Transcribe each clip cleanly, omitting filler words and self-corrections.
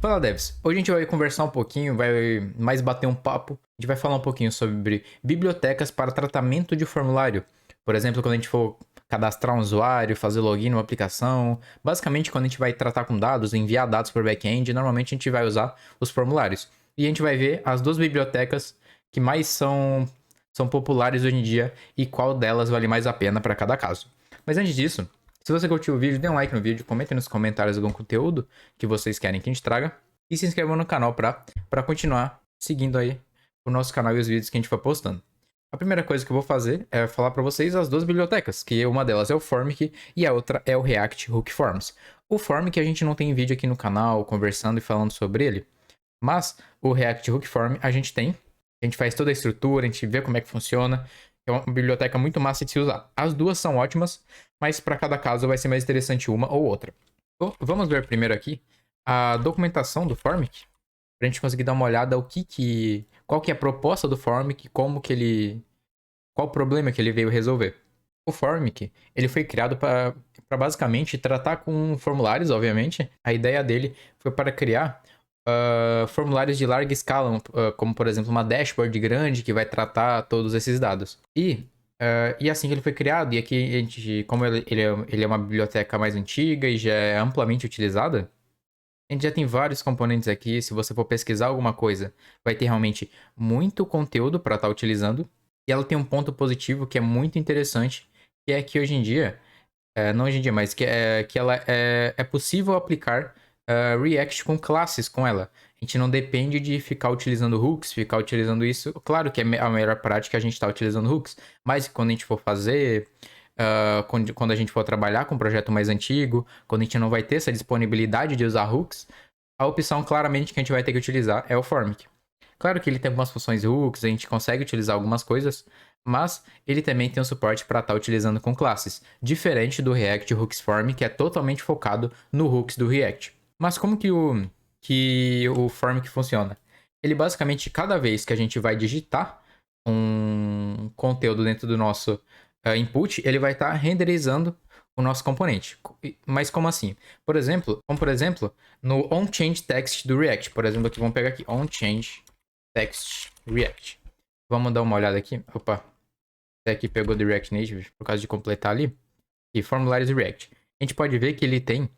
Fala, devs. Hoje a gente vai conversar um pouquinho, vai mais bater um papo. A gente vai falar um pouquinho sobre bibliotecas para tratamento de formulário. Por exemplo, quando a gente for cadastrar um usuário, fazer login numa aplicação. Basicamente, quando a gente vai tratar com dados, enviar dados para o back-end, normalmente a gente vai usar os formulários. E a gente vai ver as duas bibliotecas que mais são populares hoje em dia e qual delas vale mais a pena para cada caso. Mas antes disso, se você curtiu o vídeo, dê um like no vídeo, comente nos comentários algum conteúdo que vocês querem que a gente traga. E se inscrevam no canal para continuar seguindo aí o nosso canal e os vídeos que a gente for postando. A primeira coisa que eu vou fazer é falar para vocês as duas bibliotecas, que uma delas é o Formic e a outra é o React Hook Forms. O Formic a gente não tem vídeo aqui no canal conversando e falando sobre ele, mas o React Hook Form a gente tem. A gente faz toda a estrutura, a gente vê como é que funciona. É uma biblioteca muito massa de se usar. As duas são ótimas, mas para cada caso vai ser mais interessante uma ou outra. Então, vamos ver primeiro aqui a documentação do Formic, para a gente conseguir dar uma olhada qual que é a proposta do Formic, qual o problema que ele veio resolver. O Formic, ele foi criado para basicamente tratar com formulários, obviamente. A ideia dele foi para criar formulários de larga escala, como por exemplo uma dashboard grande que vai tratar todos esses dados. E assim que ele foi criado, e aqui a gente, como ele é uma biblioteca mais antiga e já é amplamente utilizada, a gente já tem vários componentes aqui. Se você for pesquisar alguma coisa, vai ter realmente muito conteúdo para estar utilizando. E ela tem um ponto positivo que é muito interessante, que é que hoje em dia, não hoje em dia, mas que ela é possível aplicar React com classes com ela. A gente não depende de ficar utilizando hooks, ficar utilizando isso. Claro que é a melhor prática a gente estar utilizando hooks, mas quando a gente for fazer, quando a gente for trabalhar com um projeto mais antigo, quando a gente não vai ter essa disponibilidade de usar hooks, a opção claramente que a gente vai ter que utilizar é o Formic. Claro que ele tem algumas funções hooks, a gente consegue utilizar algumas coisas, mas ele também tem um suporte para estar utilizando com classes, diferente do React Hooks Form, que é totalmente focado no hooks do React. Mas como que o Formic funciona? Ele basicamente, cada vez que a gente vai digitar um conteúdo dentro do nosso input, ele vai estar renderizando o nosso componente. Mas como assim? Por exemplo, no onChange text do React. Por exemplo, aqui vamos pegar aqui onChange text React. Vamos dar uma olhada aqui. Opa, até aqui pegou do React Native por causa de completar ali. E formulários do React. A gente pode ver que ele tem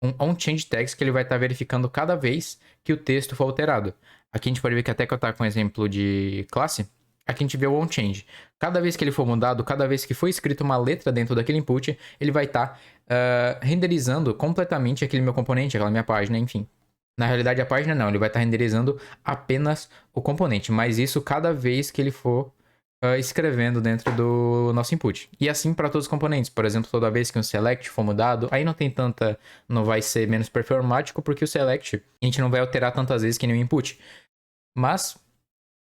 um onChange text que ele vai estar verificando cada vez que o texto for alterado. Aqui a gente pode ver que até que eu estou com um exemplo de classe, aqui a gente vê o onChange. Cada vez que ele for mudado, cada vez que for escrito uma letra dentro daquele input, ele vai estar renderizando completamente aquele meu componente, aquela minha página, enfim. Na realidade, a página não, ele vai estar renderizando apenas o componente, mas isso cada vez que ele for escrevendo dentro do nosso input. E assim para todos os componentes. Por exemplo, toda vez que um select for mudado, aí não vai ser menos performático, porque o select a gente não vai alterar tantas vezes que nem o input. Mas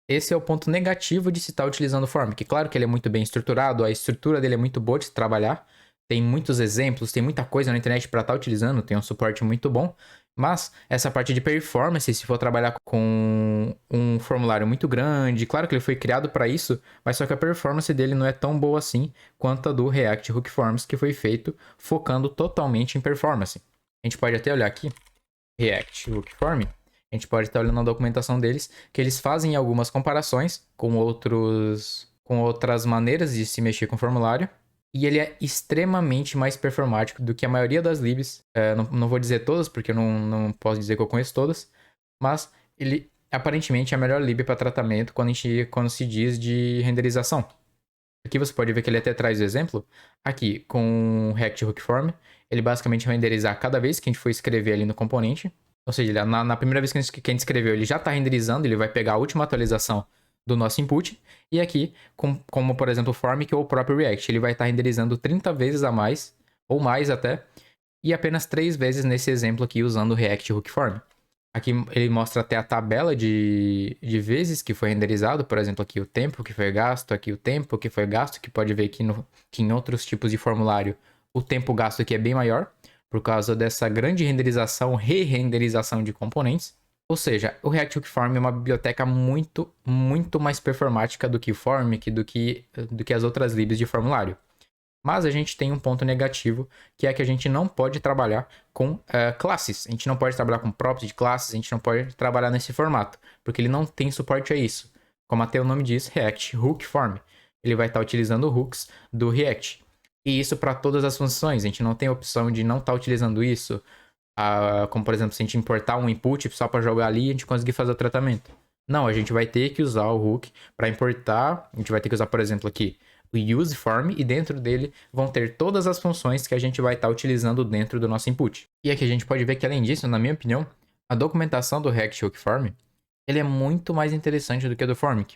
esse é o ponto negativo de se estar utilizando o Form, que claro que ele é muito bem estruturado, a estrutura dele é muito boa de se trabalhar, tem muitos exemplos, tem muita coisa na internet para estar utilizando, tem um suporte muito bom, mas essa parte de performance, se for trabalhar com um formulário muito grande, claro que ele foi criado para isso, mas só que a performance dele não é tão boa assim quanto a do React Hook Forms, que foi feito focando totalmente em performance. A gente pode até olhar aqui, React Hook Form, a gente pode estar olhando na documentação deles, que eles fazem algumas comparações com outras maneiras de se mexer com o formulário. E ele é extremamente mais performático do que a maioria das libs. Não vou dizer todas, porque eu não posso dizer que eu conheço todas. Mas ele aparentemente é a melhor lib para tratamento quando se diz de renderização. Aqui você pode ver que ele até traz o exemplo. Aqui, com o React Hook Form, ele basicamente vai renderizar cada vez que a gente for escrever ali no componente. Ou seja, na primeira vez que a gente escreveu, ele já está renderizando, ele vai pegar a última atualização do nosso input. E aqui, como por exemplo o Formic ou o próprio React, ele vai estar renderizando 30 vezes a mais, ou mais até, e apenas 3 vezes nesse exemplo aqui usando o React Hook Form. Aqui ele mostra até a tabela de vezes que foi renderizado, por exemplo, aqui o tempo que foi gasto, aqui o tempo que foi gasto, que pode ver aqui que em outros tipos de formulário o tempo gasto aqui é bem maior, por causa dessa grande renderização, re-renderização de componentes. Ou seja, o React Hook Form é uma biblioteca muito, muito mais performática do que o Formic, do que as outras libs de formulário. Mas a gente tem um ponto negativo, que é que a gente não pode trabalhar com classes. A gente não pode trabalhar com props de classes, a gente não pode trabalhar nesse formato, porque ele não tem suporte a isso. Como até o nome diz, React Hook Form. Ele vai estar utilizando hooks do React. E isso para todas as funções. A gente não tem a opção de não estar utilizando isso. Como, por exemplo, se a gente importar um input só para jogar ali, a gente conseguir fazer o tratamento. Não, a gente vai ter que usar o hook para importar. A gente vai ter que usar, por exemplo, aqui o use form, e dentro dele vão ter todas as funções que a gente vai estar utilizando dentro do nosso input. E aqui a gente pode ver que, além disso, na minha opinião, a documentação do React Hook Form ele é muito mais interessante do que a do Formic.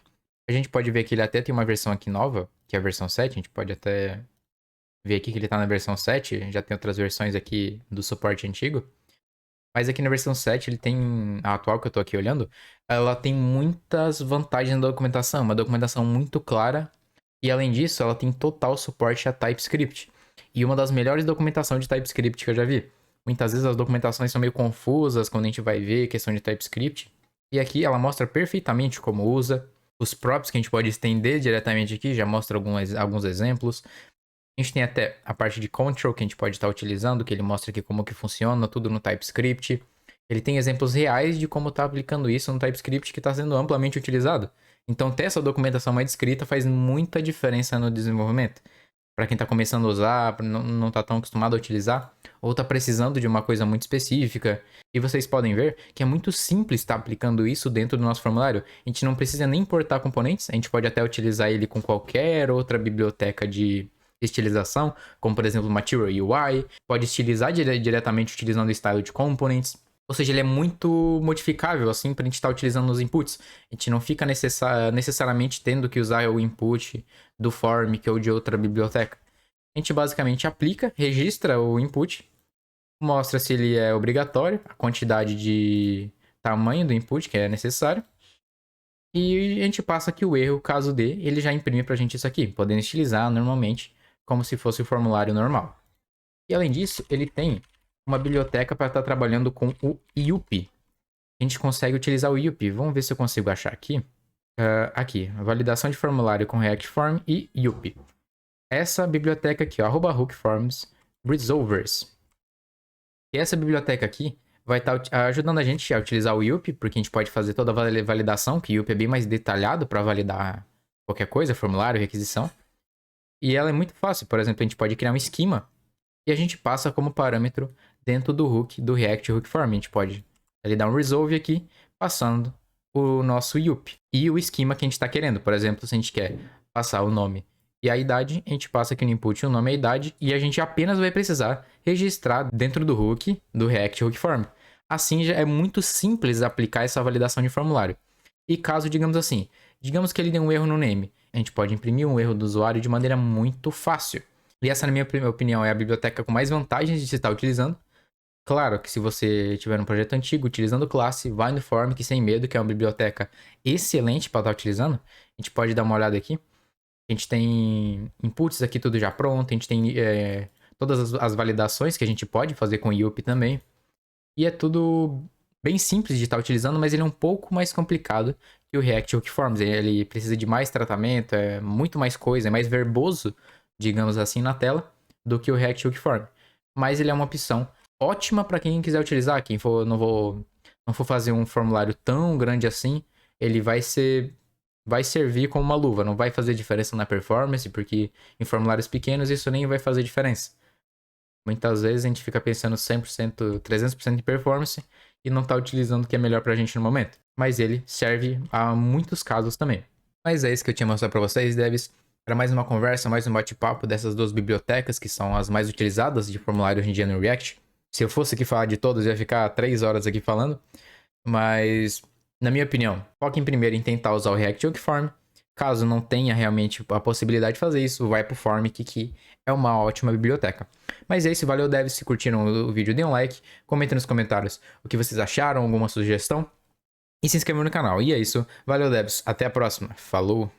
A gente pode ver que ele até tem uma versão aqui nova, que é a versão 7. A gente pode até ver aqui que ele está na versão 7. Já tem outras versões aqui do suporte antigo. Mas aqui na versão 7, ele tem, a atual que eu tô aqui olhando, ela tem muitas vantagens na documentação. Uma documentação muito clara. E além disso, ela tem total suporte a TypeScript. E uma das melhores documentações de TypeScript que eu já vi. Muitas vezes as documentações são meio confusas quando a gente vai ver questão de TypeScript. E aqui ela mostra perfeitamente como usa. Os props que a gente pode estender diretamente aqui, já mostra alguns exemplos. A gente tem até a parte de control que a gente pode estar utilizando, que ele mostra aqui como que funciona, tudo no TypeScript. Ele tem exemplos reais de como está aplicando isso no TypeScript que está sendo amplamente utilizado. Então, ter essa documentação mais escrita faz muita diferença no desenvolvimento. Para quem está começando a usar, não está tão acostumado a utilizar, ou está precisando de uma coisa muito específica. E vocês podem ver que é muito simples estar aplicando isso dentro do nosso formulário. A gente não precisa nem importar componentes, a gente pode até utilizar ele com qualquer outra biblioteca de estilização, como por exemplo Material UI, pode estilizar diretamente utilizando o style de components. Ou seja, ele é muito modificável, assim, para a gente estar utilizando nos inputs. A gente não fica necessariamente tendo que usar o input do Formic ou de outra biblioteca. A gente basicamente aplica, registra o input, mostra se ele é obrigatório, a quantidade de tamanho do input que é necessário. E a gente passa aqui o erro, caso dê, ele já imprime para a gente isso aqui, podendo estilizar normalmente, como se fosse o formulário normal. E além disso, ele tem uma biblioteca para estar trabalhando com o IUP. A gente consegue utilizar o IUP. Vamos ver se eu consigo achar aqui. Aqui, validação de formulário com React Form e IUP. Essa biblioteca aqui, ó, @hookforms resolvers. E essa biblioteca aqui vai estar ajudando a gente a utilizar o IUP, porque a gente pode fazer toda a validação, que o IUP é bem mais detalhado para validar qualquer coisa, formulário, requisição. E ela é muito fácil. Por exemplo, a gente pode criar um esquema e a gente passa como parâmetro dentro do hook do React Hook Form. A gente pode ali dar um resolve aqui, passando o nosso IUP e o esquema que a gente está querendo. Por exemplo, se a gente quer passar o nome e a idade, a gente passa aqui no input o nome e a idade e a gente apenas vai precisar registrar dentro do hook do React Hook Form. Assim, já é muito simples aplicar essa validação de formulário. E caso, digamos que ele dê um erro no name, a gente pode imprimir um erro do usuário de maneira muito fácil. E essa, na minha opinião, é a biblioteca com mais vantagens de se estar utilizando. Claro que se você tiver um projeto antigo utilizando classe, vai no Formic sem medo, que é uma biblioteca excelente para estar utilizando. A gente pode dar uma olhada aqui. A gente tem inputs aqui tudo já pronto, a gente tem todas as validações que a gente pode fazer com o IUP também. E é tudo bem simples de estar utilizando, mas ele é um pouco mais complicado que o React Hook Forms. Ele precisa de mais tratamento, é muito mais coisa, é mais verboso, digamos assim, na tela, do que o React Hook Form. Mas ele é uma opção ótima para quem quiser utilizar. Quem for, não for fazer um formulário tão grande assim, ele vai servir como uma luva. Não vai fazer diferença na performance, porque em formulários pequenos isso nem vai fazer diferença. Muitas vezes a gente fica pensando 100%, 300% em performance e não está utilizando o que é melhor para a gente no momento. Mas ele serve a muitos casos também. Mas é isso que eu tinha mostrado para vocês, devs. Era mais uma conversa, mais um bate-papo dessas duas bibliotecas que são as mais utilizadas de formulário hoje em dia no React. Se eu fosse aqui falar de todas, eu ia ficar 3 horas aqui falando. Mas, na minha opinião, foquem primeiro em tentar usar o React Hook Form. Caso não tenha realmente a possibilidade de fazer isso, vai pro Formic, que é uma ótima biblioteca. Mas é isso, valeu devs, se curtiram o vídeo, dê um like, comentem nos comentários o que vocês acharam, alguma sugestão, e se inscrevam no canal. E é isso, valeu devs, até a próxima, falou!